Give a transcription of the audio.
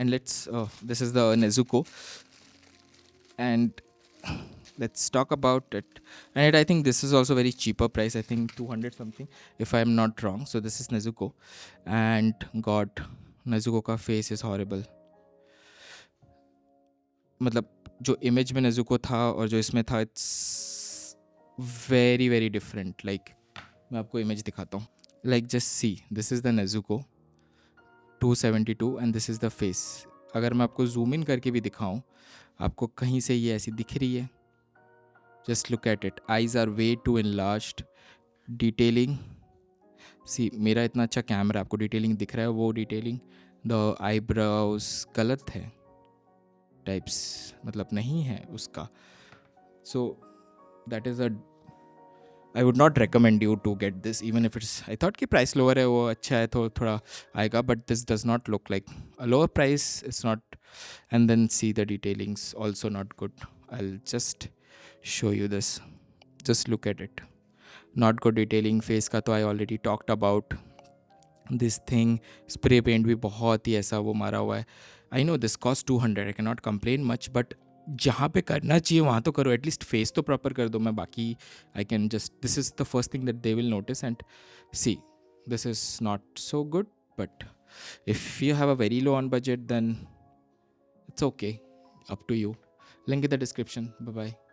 And this is the Nezuko, and let's talk about it. And I think this is also very cheaper price, I think 200 something if I'm not wrong. So this is Nezuko, and god, Nezuko का face is horrible. मतलब जो image में Nezuko था और जो इसमें था, it's very very different. Like मैं आपको image दिखाता हूँ. Like just see, this is the Nezuko 272 and this is the face. अगर मैं आपको zoom in करके भी दिखाऊँ, आपको कहीं से ये ऐसी दिख रही है. Just look at it. Eyes are way too enlarged. Detailing. See, मेरा इतना अच्छा कैमरा, आपको डिटेलिंग दिख रहा है. वो डिटेलिंग, द आईब्रोज गलत है, टाइप्स मतलब नहीं है उसका. So that is a, I would not recommend you to get this, even if it's, I thought कि price lower है, वो अच्छा है तो थोड़ा आएगा, but this does not look like a lower price. It's not. And then see the detailings also not good. I'll just show you this. Just look at it. Not good detailing. Face का तो I already talked about. This thing, spray paint भी बहुत ही ऐसा वो मारा हुआ है. I know this cost 200. I cannot complain much, but जहाँ पे करना चाहिए वहाँ तो करो. At least face तो proper कर दो. मैं बाकी I can just, this is the first thing that they will notice. And see, this is not so good, but if you have a very low on budget, then it's okay. Up to you. Link in the description. Bye bye.